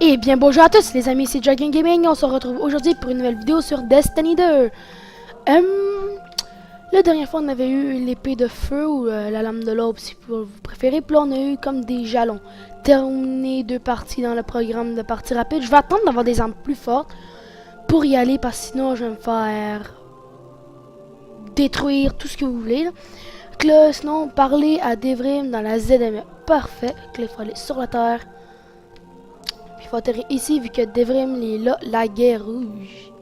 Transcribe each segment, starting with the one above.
Et bien bonjour à tous les amis, c'est Dragon Gaming. On se retrouve aujourd'hui pour une nouvelle vidéo sur Destiny 2. La dernière fois on avait eu l'épée de feu ou la lame de l'aube si vous préférez. Puis là on a eu comme des jalons. Terminer 2 parties dans le programme de partie rapide. Je vais attendre d'avoir des armes plus fortes pour y aller parce que sinon je vais me faire détruire tout ce que vous voulez. Donc là sinon parler à Devrim dans la ZME. Parfait. Donc là il faut aller sur la terre. Il faut atterrir ici vu que Devrim est là, la guerre rouge.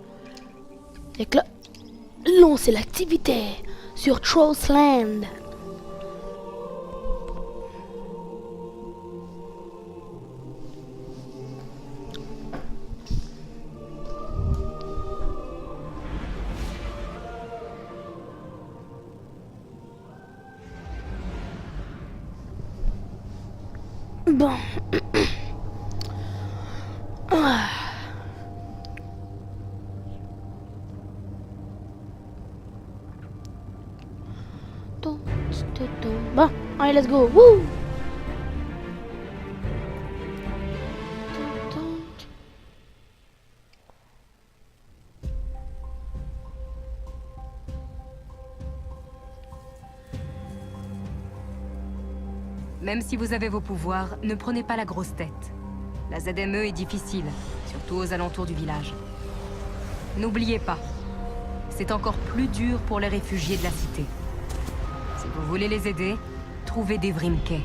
Et que là, lancer l'activité sur Trollsland. Bon. Ah. Bon, allez, let's go. Woo! Même si vous avez vos pouvoirs, ne prenez pas la grosse tête. La ZME est difficile, surtout aux alentours du village. N'oubliez pas, c'est encore plus dur pour les réfugiés de la cité. Si vous voulez les aider, trouvez Devrim Kay.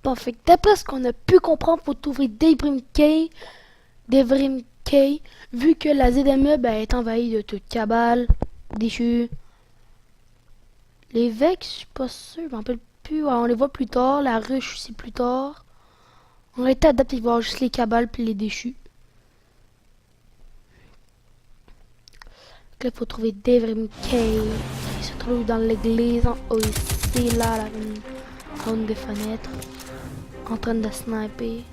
Bon, fait que d'après ce qu'on a pu comprendre, faut trouver Devrim Kay, vu que la ZME est envahie de toute cabale, déchue. Les Vex, je suis pas sûr, je m'en rappelle plus. Ouais, on les voit plus tard, la ruche c'est plus tard. On a été adapté à voir juste les cabales puis les déchus. Donc là, il faut trouver Devrim Kay, qui se trouve dans l'église en haut ici, là, la zone des fenêtres. En train de sniper.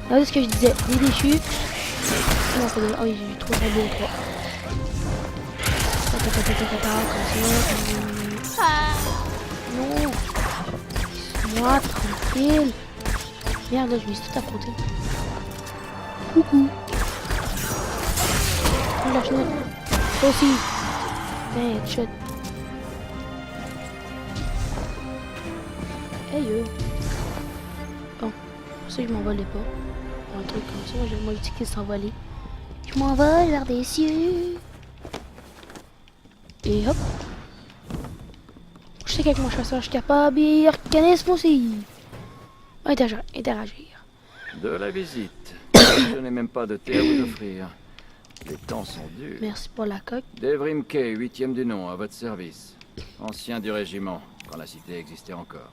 Là, c'est ce que je disais, des déchus. Non, c'est de... Oh, j'ai eu trop de beau 3. Comme ça. Non. Moi, tranquille. Merde, je me suis tout affronté. Coucou. Oh, la chenille. Toi aussi. Shot. Hey bon, pour ça je m'envolais pas. Un truc comme ça, j'ai moi dit qu'il s'envolait. Je m'envole vers des cieux. Et hop. Je sais qu'avec mon chasseur je suis capable et organisme aussi. Interagir. De la visite. Je n'ai même pas de thé à vous offrir. Les temps sont durs. Merci pour la coque. Devrim Kay, 8e du nom, à votre service. Ancien du régiment, quand la cité existait encore.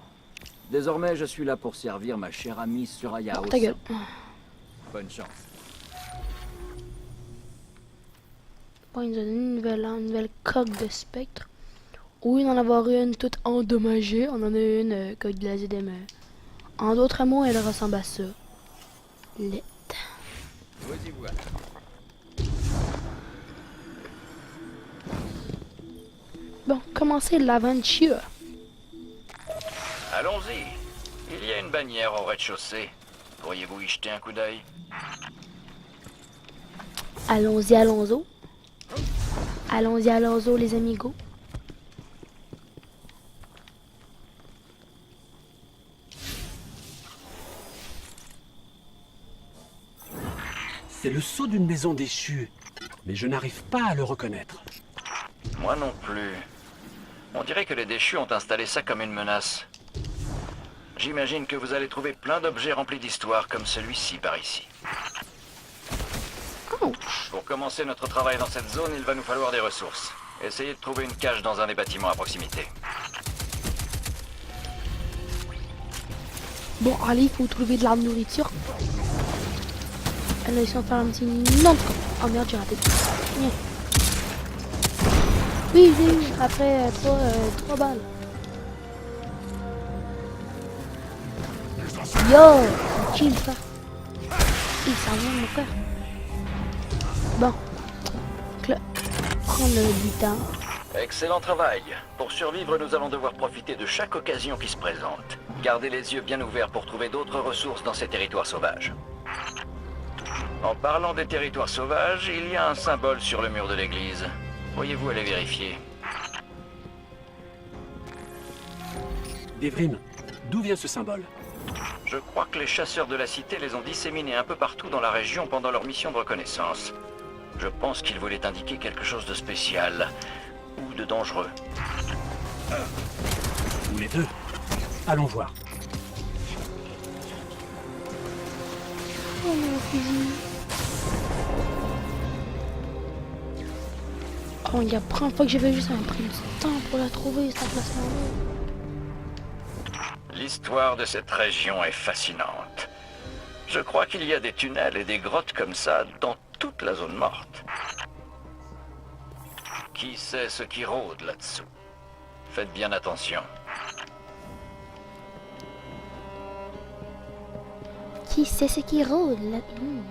Désormais, je suis là pour servir ma chère amie Suraya. Ta gueule. Bonne chance. Bon, il nous a donné une nouvelle coque de spectre. Au lieu d'en avoir une toute endommagée, on en a une coque de la ZME. En d'autres mots, elle ressemble à ça. Lit. Vas-y, voilà. Bon, commencez l'aventure. Allons-y. Il y a une bannière au rez-de-chaussée. Pourriez-vous y jeter un coup d'œil? Allons-y, allons-y. Allons-y, allons-y, les amigos. C'est le sceau d'une maison déchue, mais je n'arrive pas à le reconnaître. Moi non plus. On dirait que les déchus ont installé ça comme une menace. J'imagine que vous allez trouver plein d'objets remplis d'histoire comme celui-ci par ici. Ouch. Pour commencer notre travail dans cette zone, il va nous falloir des ressources. Essayez de trouver une cache dans un des bâtiments à proximité. Bon, allez, il faut trouver de la nourriture. Allez, on va faire un petit... Non, oh merde, j'ai raté. Viens. Oui, oui, après 3 balles. Yo, chill, frère. Il s'en vient, mon frère. Bon. Donc là, prendre du temps. Excellent travail. Pour survivre, nous allons devoir profiter de chaque occasion qui se présente. Gardez les yeux bien ouverts pour trouver d'autres ressources dans ces territoires sauvages. En parlant des territoires sauvages, il y a un symbole sur le mur de l'église. Pourriez-vous aller vérifier? Devrim, d'où vient ce symbole? Je crois que les chasseurs de la cité les ont disséminés un peu partout dans la région pendant leur mission de reconnaissance. Je pense qu'ils voulaient indiquer quelque chose de spécial ou de dangereux. Ou les deux. Allons voir. Oh mon fusil. Oh, il y a la première fois que j'ai vu ça m'a pris du temps pour la trouver, cette emplacement-là. L'histoire de cette région est fascinante. Je crois qu'il y a des tunnels et des grottes comme ça dans toute la zone morte. Qui sait ce qui rôde là-dessous? Faites bien attention. Qui sait ce qui rôde là? Piou!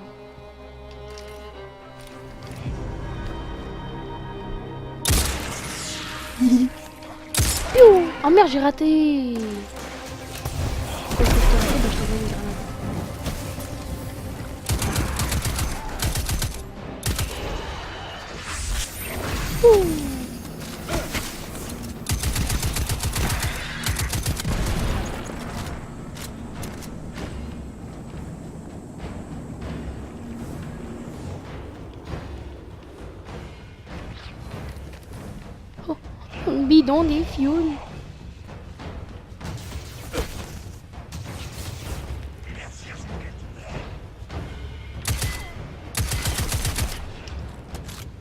Oh merde, j'ai raté! Parce que je t'ai raté, bah, je t'envoie une grenade. Ouh. Oh, un bidon des fioul.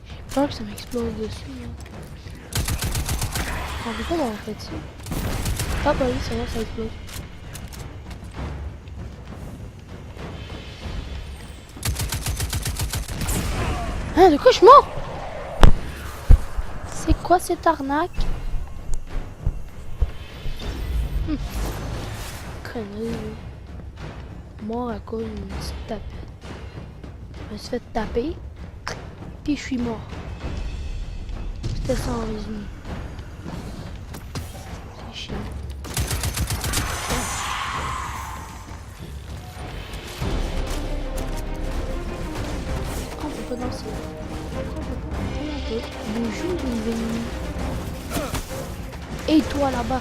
J'ai peur que ça m'explose dessus. Je ne pas d'avoir fait ça. Ah bah oui, c'est vrai, ça explose. Hein, de quoi je suis mort? C'est quoi cette arnaque? Connerie. Mort à cause d'une petite tapette. Je me suis fait taper. Puis je suis mort. C'était ça en résumé. C'est chiant. On peut pas danser. On peut pas. Bonjour, bienvenue. Et toi là-bas.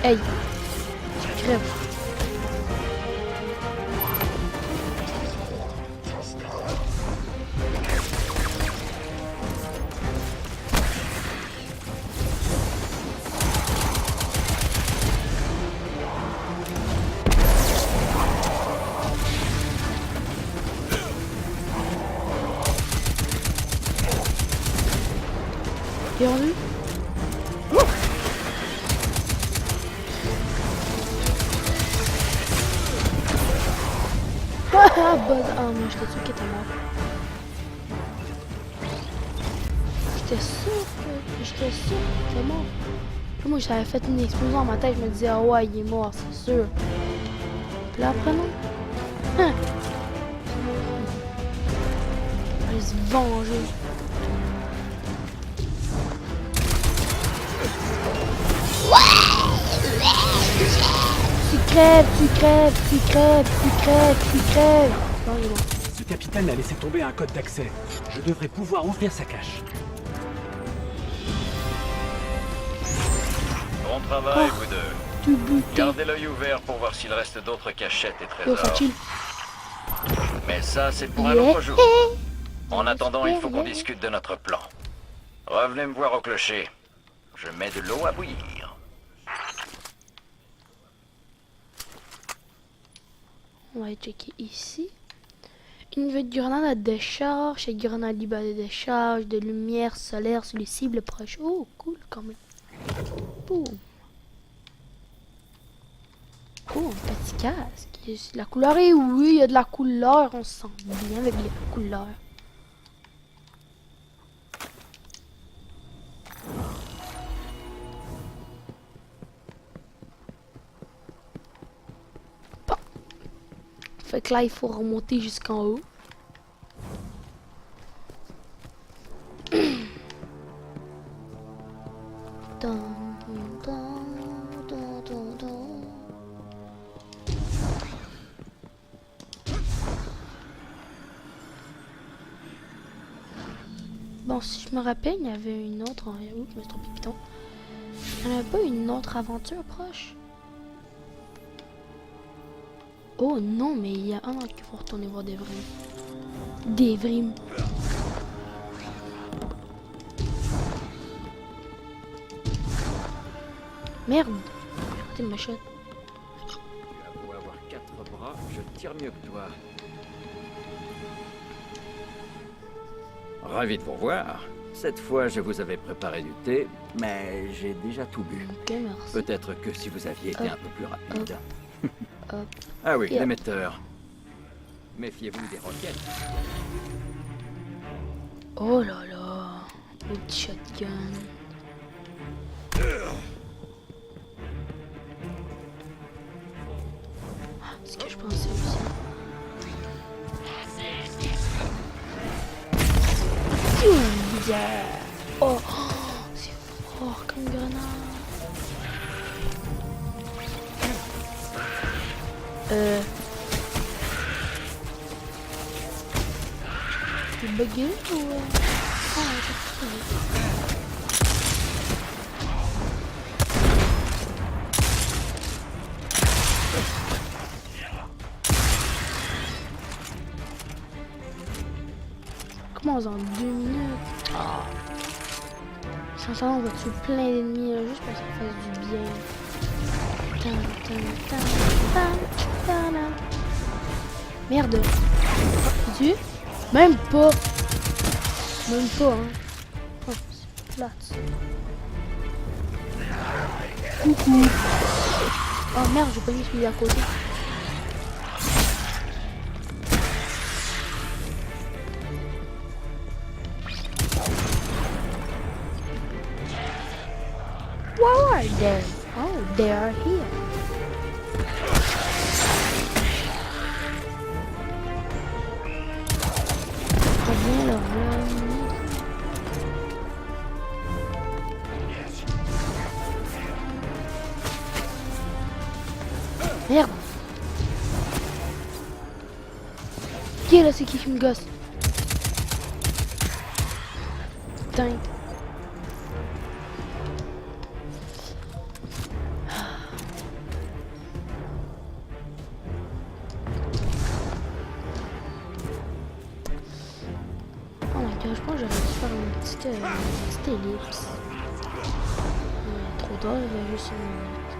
Hey. Tu crèves. T'es rendu? Ah, buzz. Ah, moi j'étais sûr qu'il était mort. J'étais sûr que c'était mort. Puis moi j'avais fait une explosion dans ma tête, je me disais, ah ouais, il est mort, c'est sûr. Puis là après, non. Hein? Allez se venger. Tu crèves, tu crèves, tu crèves, tu crèves, tu crèves. Non, il est bon. Ce capitaine a laissé tomber un code d'accès. Je devrais pouvoir ouvrir sa cache. Bon travail, Oh. vous deux. Tu butes. Gardez l'œil ouvert pour voir s'il reste d'autres cachettes et Yo, ça trésors. chill. Mais ça, c'est pour un Yeah. autre jour. En attendant, il faut qu'on discute de notre plan. Revenez me voir au clocher. Je mets de l'eau à bouillir. On va aller checker ici. Une nouvelle grenade à décharge, et grenade libre à décharge, de lumière solaire sur les cibles proches. Oh, cool quand même. Boum. Oh, un petit casque. La couleur est oui, il y a de la couleur. On se sent bien avec les couleurs. Fait que là, il faut remonter jusqu'en haut. Bon, si je me rappelle, il y avait une autre... Oups, je me suis trompé de piton. Il n'y en avait pas une autre aventure proche? Oh non, mais il y a un autre qu'il faut retourner voir des vrims. Des vrims. Merde. J'ai raté ma shot. Tu as beau avoir 4 bras, je tire mieux que toi. Ravi de vous voir. Cette fois, je vous avais préparé du thé, mais j'ai déjà tout bu. Ok, merci. Peut-être que si vous aviez été un peu plus rapide. Hop. Ah oui, Et hop. l'émetteur. Méfiez-vous des roquettes. Oh là là. Le petit shotgun. Ah, c'est ce que je pensais aussi. Yeah. Oh, c'est fort comme grenade. C'est bugué ou... Ah, j'ai trouvé. Comment en 2 minutes? Oh. Sincèrement, on va tuer plein d'ennemis là, juste pour que ça fasse du bien. Merde. Tu? Même pas. Même pas, hein. Oh, c'est plate. Coucou. Oh merde, j'ai pas mis celui à côté. Where are they? Oh, they are here. Reviens là, merde. Qui est là, c'est qui me gosse? Putain. Je pense que j'aurais dû faire une petite ellipse. Trop tard, il y a juste une minute.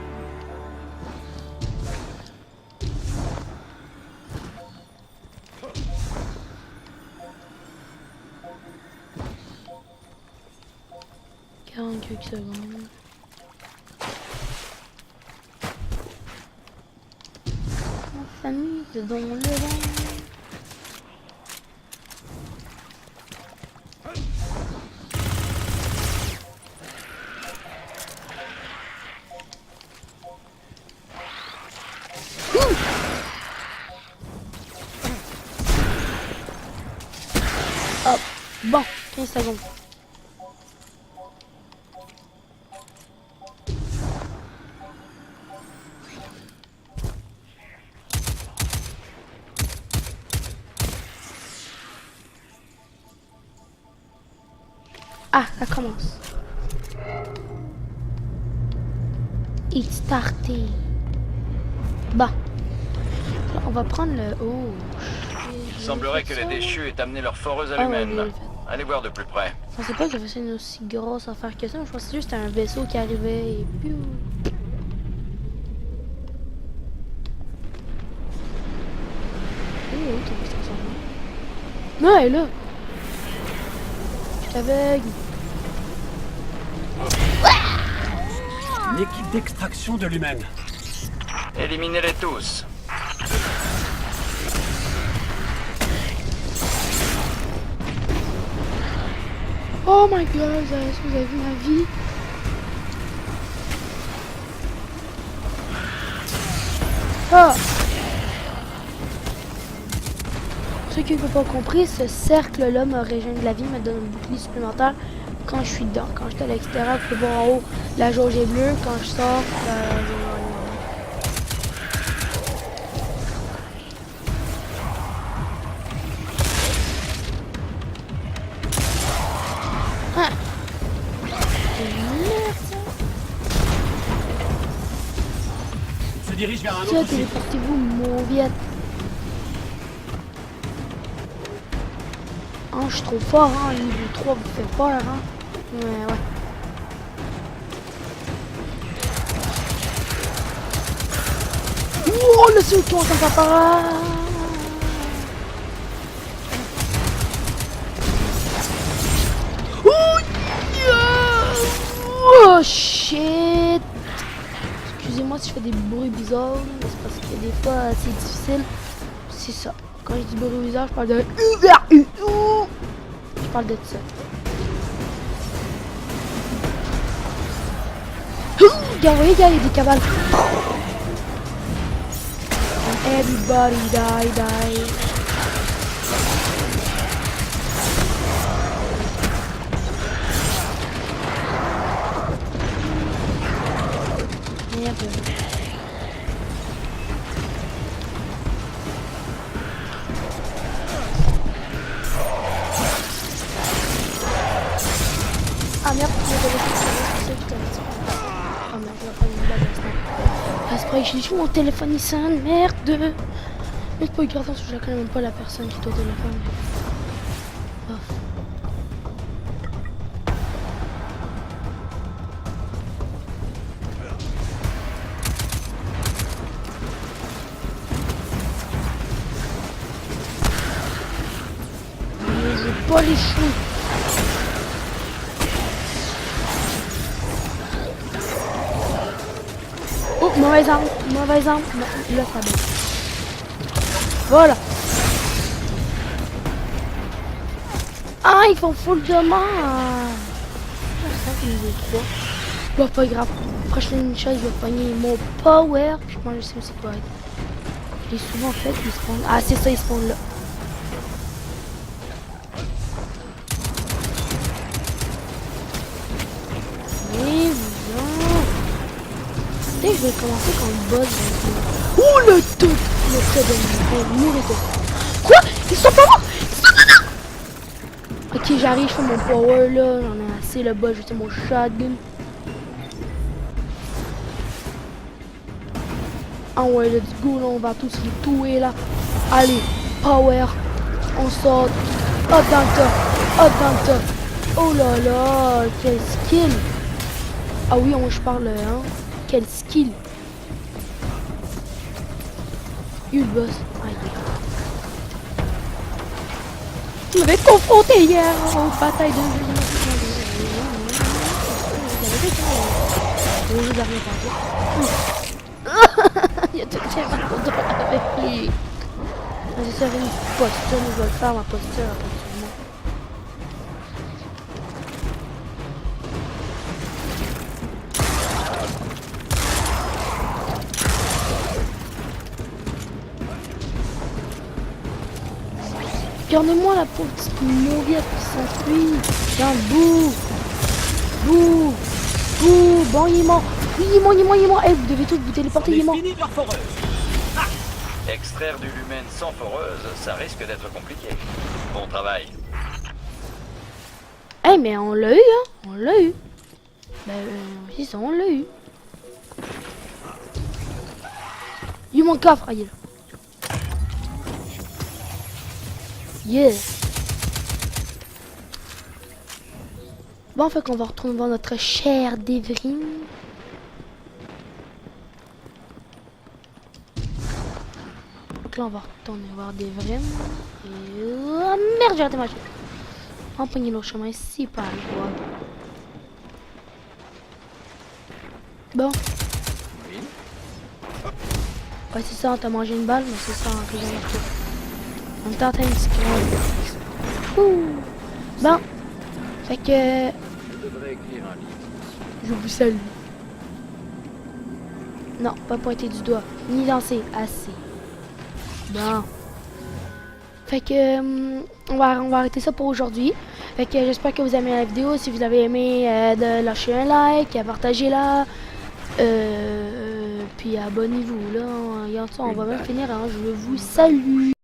Quelques secondes. Ma famille de dans le vent. Hop, bon, 15 secondes. Ah, ça commence. It's starting. Bon. Là, on va prendre le... Oh. Il semblerait que les déchus aient amené leur foreuse à Ah ouais, l'humaine. il l'a fait. Allez voir de plus près. Je pensais pas qu'il faisait une aussi grosse affaire que ça. Je pensais juste que c'était un vaisseau qui arrivait et puis... Elle est où ton extraction? Non, elle est là. Je suis aveugle. Une équipe d'extraction de l'humaine. Éliminez-les tous. Oh my god, est-ce que vous avez vu ma vie? Ah! Ceux qui n'ont pas compris, ce cercle-là me régène de la vie, me donne une bouclier supplémentaire quand je suis dedans. Quand je suis à l'extérieur, je peux voir en haut, la jauge est bleue. Quand je sors, la jauge est bleue. Ah. Merde, ça. Il se dirige vers un Ça, autre site. téléportez-vous, mon viette. Ah, je suis trop fort, hein. Le niveau 3 vous fait peur, hein. Ouais, ouais. Oh, le seul tour, ça me fait peur. Oh, yeah. Oh, shit. Excusez-moi si je fais des bruits bizarres, mais c'est parce que des fois c'est difficile. C'est ça. Quand je dis bruit bizarre, je parle de. Je parle de ça. Regarde, vous voyez, gars, il y a des cabales. And everybody die. Merde. Ah merde, ah merde, on va pas une blague à ça. Ah, c'est pas que j'ai joué mon téléphone il sonne, merde. Mais c'est pas grave, parce que je connais même pas la personne qui est au téléphone. Bof. Mais je veux pas les choux. Oh, mauvaise arme. Non, là ça baisse. Voilà. Ah, ils font full de mal. Je niveau 3. Bah, pas grave. Prochaine chose, je vais pogner mon power. Puis moi, je sais où c'est quoi. Je l'ai souvent fait, ils spawn. Ah, c'est ça, ils spawn là. Et je vais commencer quand le boss va. Oh le tout. Le tête de mon quoi? Ils sont pas morts. Ok, j'arrive, je fais mon power là. J'en ai assez, le boss, je fais mon shotgun. Ah ouais, let's go, là, on va tous les tuer là. Allez, power. On saute. Hop dans le tas. Oh là là, quel skill. Ah oui, je parle, hein. Quel skill. Le boss. Aïe. Tu m'avais confronté hier en bataille de... Il y a tout qui est avec lui. Je vais faire une posture, je vais faire ma posture absolument. Regardez-moi la pauvre petite mauviette qui s'enfuit. Tiens, bouh. Bon, il est mort. Oui, il est mort. Eh, vous devez tous vous téléporter, il est mort. Extraire du lumen sans foreuse, ça risque d'être compliqué. Bon travail. Eh, mais on l'a eu, hein. On l'a eu. Ben, c'est ça, on l'a eu. Il y a mon coffre. Ah, il est là. Yeah. Bon, fait qu'on va retourner voir notre cher Devrim. Donc là, on va retourner voir Devrim. Et... Oh, merde, j'ai raté ma chose. On va prendre l'autre chemin, c'est pas grave. Bon. Ouais, c'est ça, on t'a mangé une balle, mais c'est ça en réalité. On est en train de se créer. Ouh. Bon. Fait que... Je devrais écrire un livre. Je vous salue. Non, pas pointer du doigt. Ni danser. Assez. Bon. Fait que on va arrêter ça pour aujourd'hui. Fait que j'espère que vous avez aimé la vidéo. Si vous avez aimé, de lâcher un like, partagez-la. Puis abonnez-vous là. On va même finir. Hein. Je vous salue.